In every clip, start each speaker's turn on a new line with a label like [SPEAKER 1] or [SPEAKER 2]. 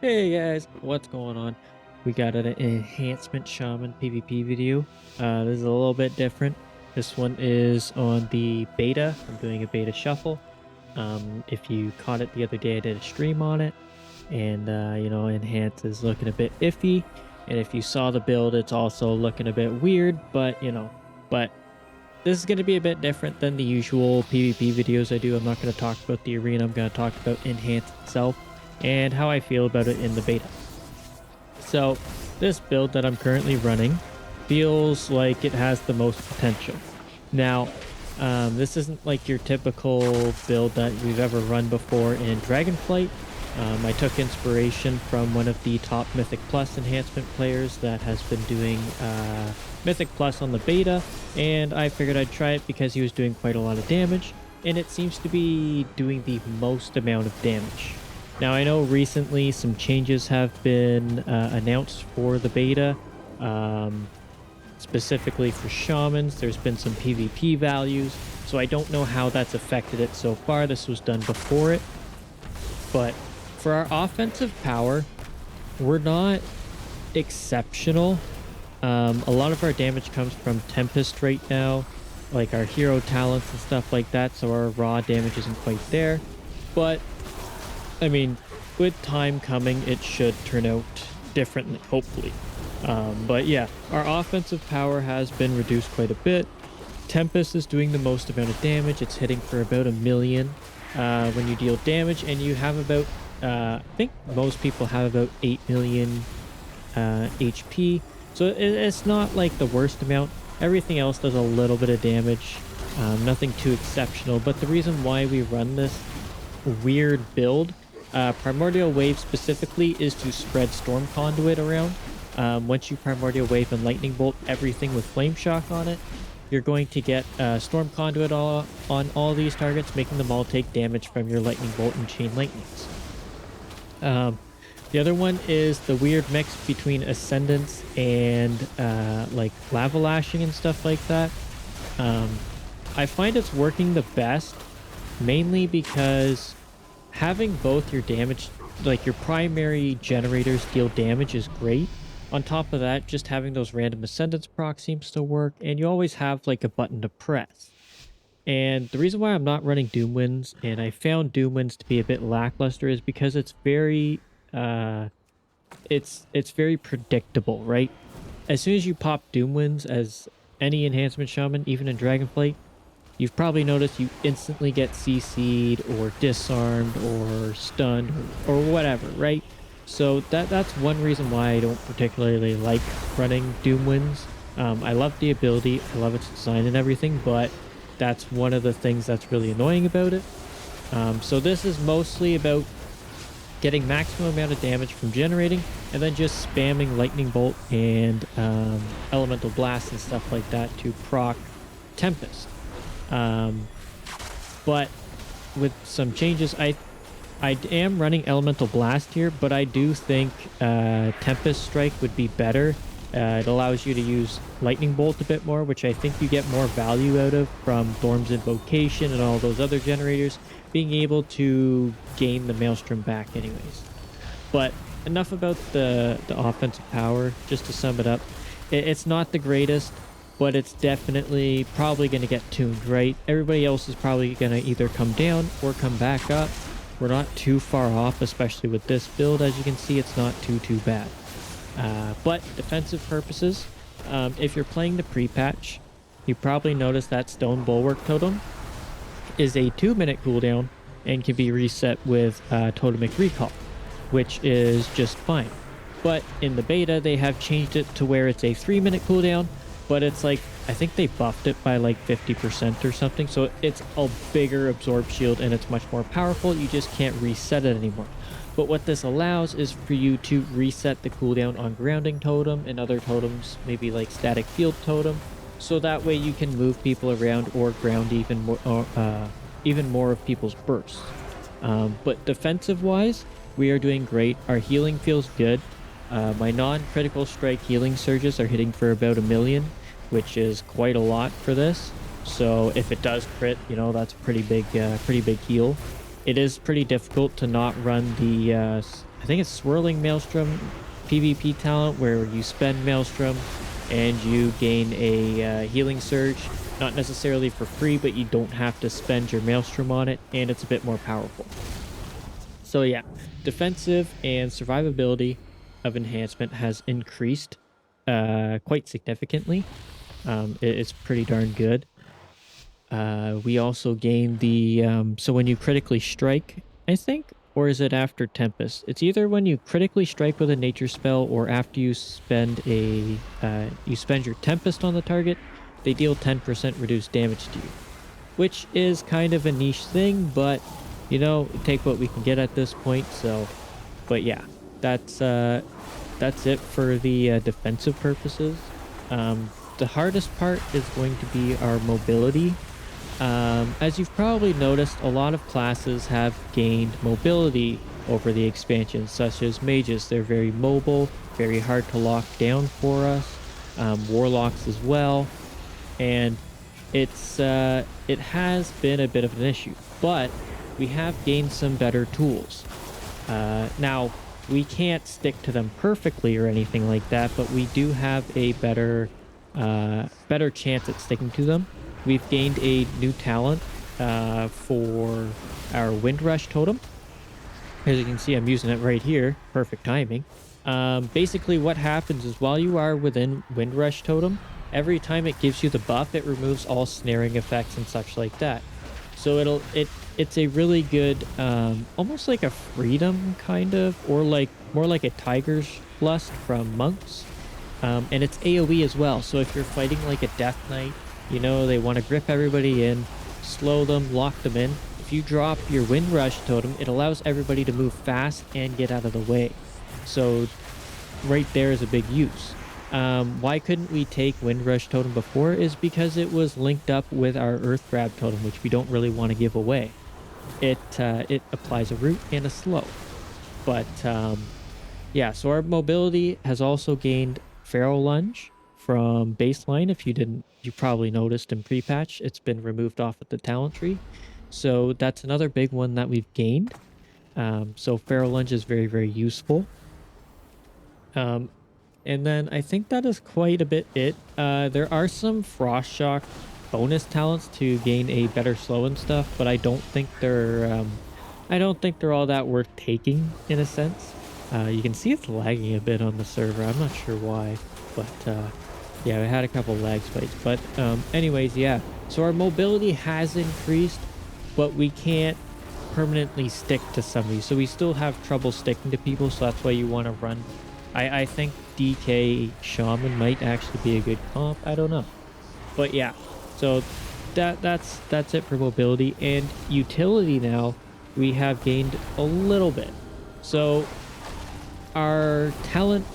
[SPEAKER 1] Hey guys, what's going on? We got an enhancement shaman PvP video. This is a little bit different. This one is on the beta. I'm doing a beta shuffle. If you caught it the other day, I did a stream on it, and enhance is looking a bit iffy. And if you saw the build, it's also looking a bit weird. But this is going to be a bit different than the usual PvP videos I do. I'm not going to talk about the arena. I'm going to talk about enhance itself and how I feel about it in the beta. So this build that I'm currently running feels like it has the most potential. Now, this isn't like your typical build that we've ever run before in Dragonflight. I took inspiration from one of the top Mythic Plus enhancement players that has been doing Mythic Plus on the beta, and I figured I'd try it because he was doing quite a lot of damage, and it seems to be doing the most amount of damage. Now, I know recently some changes have been announced for the beta, specifically for shamans. There's been some PvP values, so I don't know how that's affected it so far. This was done before it. But for our offensive power, we're not exceptional. A lot of our damage comes from Tempest right now, like our hero talents and stuff like that, so our raw damage isn't quite there. But I mean, with time coming, it should turn out differently, hopefully. But yeah, our offensive power has been reduced quite a bit. Tempest is doing the most amount of damage. It's hitting for about 1,000,000 when you deal damage, and you have about, I think most people have about 8 million HP. So it's not like the worst amount. Everything else does a little bit of damage. Nothing too exceptional. But the reason why we run this weird build, Primordial Wave specifically, is to spread Storm Conduit around. Once you Primordial Wave and Lightning Bolt everything with Flame Shock on it, you're going to get Storm Conduit on all these targets, making them all take damage from your Lightning Bolt and Chain Lightnings. The other one is the weird mix between Ascendance and like Lava Lashing and stuff like that. I find it's working the best, mainly because having both your damage, like your primary generators deal damage, is great. On top of that, just having those random Ascendance procs seems to work, and you always have like a button to press. And the reason why I'm not running Doom Winds, and I found Doom Winds to be a bit lackluster, is because it's very it's very predictable, right? As soon as you pop Doom Winds as any enhancement shaman, even in Dragonflight, you've probably noticed you instantly get CC'd or disarmed or stunned or whatever, right? So that's one reason why I don't particularly like running Doom Winds. I love the ability, I love its design and everything, but that's one of the things that's really annoying about it. So this is mostly about getting maximum amount of damage from generating, and then just spamming Lightning Bolt and Elemental Blast and stuff like that to proc Tempest. But with some changes, I am running Elemental Blast here, but I do think Tempest Strike would be better. It allows you to use Lightning Bolt a bit more, which I think you get more value out of from Thorm's Invocation and all those other generators, being able to gain the Maelstrom back anyways. But enough about the offensive power. Just to sum it up, it's not the greatest, but it's definitely probably going to get tuned, right? Everybody else is probably going to either come down or come back up. We're not too far off, especially with this build. As you can see, it's not too bad. But defensive purposes, if you're playing the pre-patch, you probably noticed that Stone Bulwark Totem is a 2-minute cooldown and can be reset with Totemic Recall, which is just fine. But in the beta, they have changed it to where it's a 3-minute cooldown, but it's like, I think they buffed it by like 50% or something, so it's a bigger absorb shield and it's much more powerful. You just can't reset it anymore. But what this allows is for you to reset the cooldown on Grounding Totem and other totems, maybe like Static Field Totem, so that way you can move people around or ground even more of people's bursts. But defensive-wise, we are doing great. Our healing feels good. My non-critical strike healing surges are hitting for about 1,000,000, which is quite a lot for this. So if it does crit, that's pretty big heal. It is pretty difficult to not run the I think it's Swirling Maelstrom PvP talent where you spend Maelstrom and you gain a healing surge. Not necessarily for free, but you don't have to spend your Maelstrom on it, and it's a bit more powerful. So yeah, defensive and survivability of enhancement has increased quite significantly. It's pretty darn good. We also gain the so when you critically strike, I think, or is it after Tempest? It's either when you critically strike with a nature spell or after you spend your Tempest on the target, they deal 10% reduced damage to you, which is kind of a niche thing, but you know, take what we can get at this point. So, but yeah, that's it for the defensive purposes. The hardest part is going to be our mobility. As you've probably noticed, a lot of classes have gained mobility over the expansions, such as mages. They're very mobile, very hard to lock down for us. Warlocks as well, and it has been a bit of an issue, but we have gained some better tools. Now, we can't stick to them perfectly or anything like that, but we do have a better chance at sticking to them. We've gained a new talent for our Windrush totem. As you can see, I'm using it right here. Perfect timing. Basically, what happens is while you are within Windrush totem, every time it gives you the buff, it removes all snaring effects and such like that. So it's a really good, almost like a freedom kind of, or like more like a tiger's lust from monks. And it's AoE as well. So if you're fighting like a death knight, you know, they want to grip everybody in, slow them, lock them in. If you drop your Windrush totem, it allows everybody to move fast and get out of the way. So right there is a big use. Why couldn't we take Windrush totem before is because it was linked up with our Earth Grab totem, which we don't really want to give away. It applies a root and a slow. But yeah, so our mobility has also gained Feral Lunge from baseline. If you probably noticed in pre-patch, it's been removed off of the talent tree. So that's another big one that we've gained. So Feral Lunge is very, very useful. And then I think that is quite a bit it. There are some Frost Shock bonus talents to gain a better slow and stuff, but I don't think they're all that worth taking in a sense. You can see it's lagging a bit on the server. I'm not sure why, but yeah, we had a couple lag spikes. But anyways, yeah. So our mobility has increased, but we can't permanently stick to somebody. So we still have trouble sticking to people. So that's why you want to run. I think DK Shaman might actually be a good comp. I don't know, but yeah. So that's it for mobility and utility. Now we have gained a little bit. So our talent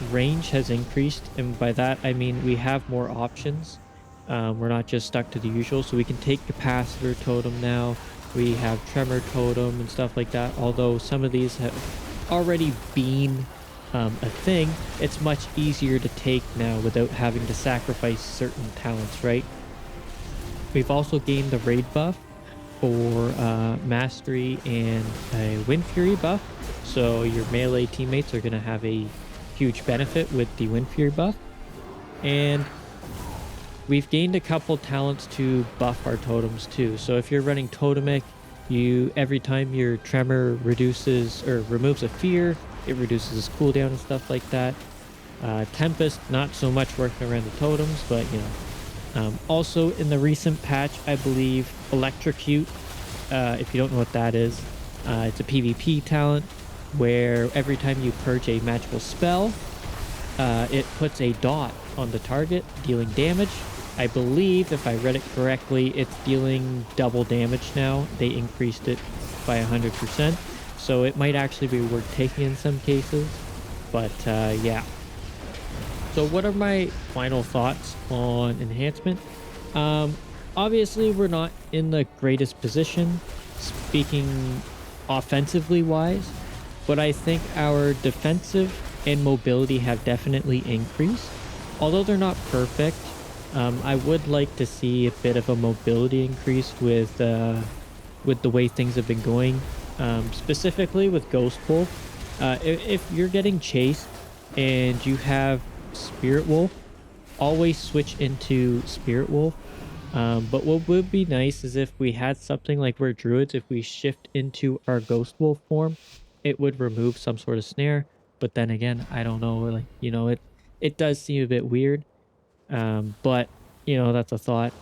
[SPEAKER 1] range has increased, and by that I mean we have more options. We're not just stuck to the usual, so we can take capacitor totem now. We have tremor totem and stuff like that. Although some of these have already been a thing, it's much easier to take now without having to sacrifice certain talents, right? We've also gained the raid buff for mastery and a Wind Fury buff, so your melee teammates are going to have a huge benefit with the Wind Fury buff. And we've gained a couple talents to buff our totems too. So if you're running Totemic, every time your tremor reduces or removes a fear, it reduces its cooldown and stuff like that. Tempest, not so much working around the totems, but you know. Also in the recent patch, I believe Electrocute, if you don't know what that is, it's a PvP talent where every time you purge a magical spell, it puts a dot on the target, dealing damage. I believe, if I read it correctly, it's dealing double damage now. They increased it by 100%. So it might actually be worth taking in some cases. But yeah. So what are my final thoughts on enhancement? Obviously, we're not in the greatest position, speaking offensively wise, but I think our defensive and mobility have definitely increased. Although they're not perfect, I would like to see a bit of a mobility increase with the way things have been going. Specifically with Ghost Wolf, If you're getting chased and you have Spirit Wolf, always switch into Spirit Wolf. But what would be nice is if we had something like we're druids, if we shift into our Ghost Wolf form, it would remove some sort of snare. But then again, I don't know, like, it does seem a bit weird. But that's a thought.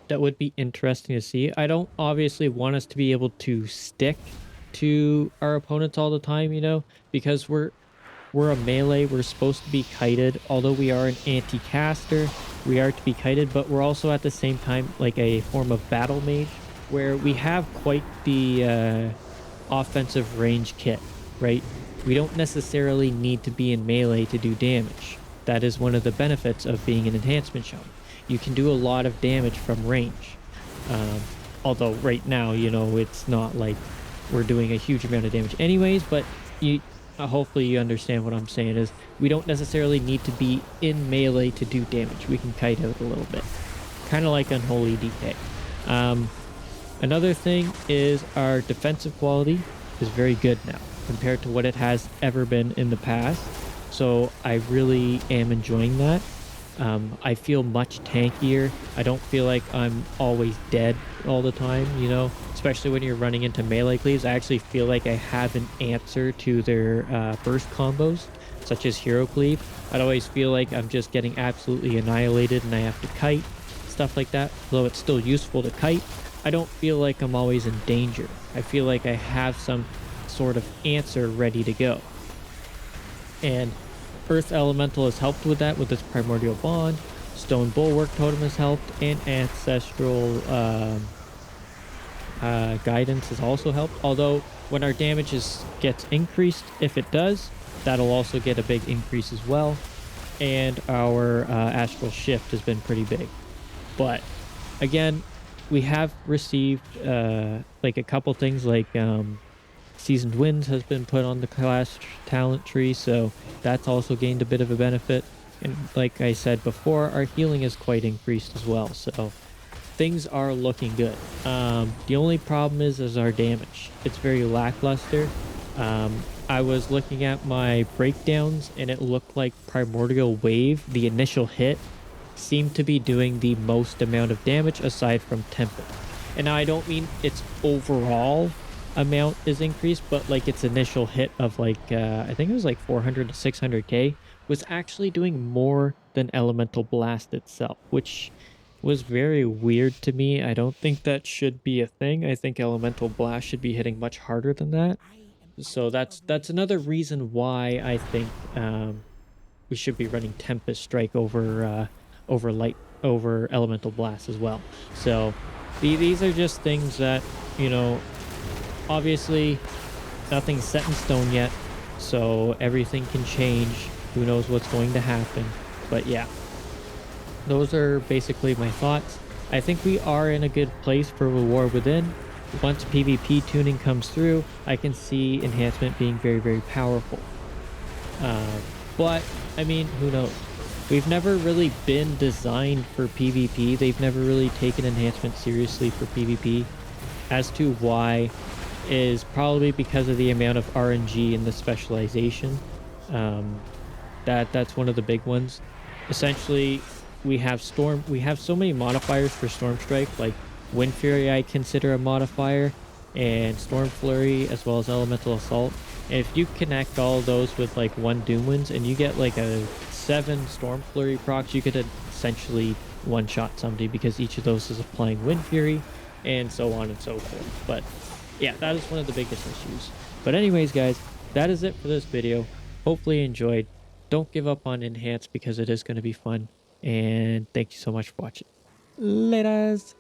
[SPEAKER 1] That would be interesting to see. I don't obviously want us to be able to stick to our opponents all the time, because we're a melee. We're supposed to be kited. Although we are an anti-caster, we are to be kited, but we're also at the same time like a form of battle mage where we have quite the offensive range kit, right? We don't necessarily need to be in melee to do damage. That is one of the benefits of being an enhancement shaman. You can do a lot of damage from range. Um, Although right now, it's not like we're doing a huge amount of damage anyways, but you hopefully you understand what I'm saying is we don't necessarily need to be in melee to do damage. We can kite out a little bit. Kind of like Unholy DK. Another thing is our defensive quality is very good now compared to what it has ever been in the past. So I really am enjoying that. I feel much tankier. I don't feel like I'm always dead all the time, especially when you're running into melee cleaves. I actually feel like I have an answer to their burst combos, such as hero cleave. I'd always feel like I'm just getting absolutely annihilated and I have to kite, stuff like that. Though it's still useful to kite, I don't feel like I'm always in danger. I feel like I have some sort of answer ready to go. And Earth Elemental has helped with that with its Primordial Bond. Stone Bulwark Totem has helped, and Ancestral Guidance has also helped. Although when our damage gets increased, if it does, that'll also get a big increase as well. And our Astral Shift has been pretty big. But again, we have received like a couple things like Seasoned Winds has been put on the class talent tree, so that's also gained a bit of a benefit. And like I said before, our healing is quite increased as well, so things are looking good. The only problem is our damage. It's very lackluster. I was looking at my breakdowns and it looked like Primordial Wave, the initial hit, seemed to be doing the most amount of damage aside from Tempest. And now I don't mean its overall amount is increased, but like its initial hit of like I think it was like 400 to 600k was actually doing more than Elemental Blast itself, which was very weird to me. I don't think that should be a thing. I think Elemental Blast should be hitting much harder than that. So that's another reason why I think we should be running Tempest Strike over Elemental Blast as well. So these are just things that obviously nothing's set in stone yet, so everything can change. Who knows what's going to happen? But yeah, those are basically my thoughts. I think we are in a good place for the War Within. Once PvP tuning comes through, I can see Enhancement being very, very powerful. But I mean, who knows? We've never really been designed for PvP. They've never really taken Enhancement seriously for PvP. As to why is probably because of the amount of RNG in the specialization. That's one of the big ones. Essentially, we have so many modifiers for Storm Strike, like Wind Fury I consider a modifier, and Storm Flurry as well as Elemental Assault. And if you connect all those with like one Doom Winds and you get like a 7 Storm Flurry procs, you could essentially one-shot somebody because each of those is applying Wind Fury and so on and so forth. But yeah, that is one of the biggest issues. But anyways, guys, that is it for this video. Hopefully you enjoyed. Don't give up on Enhance because it is going to be fun. And thank you so much for watching. Laters!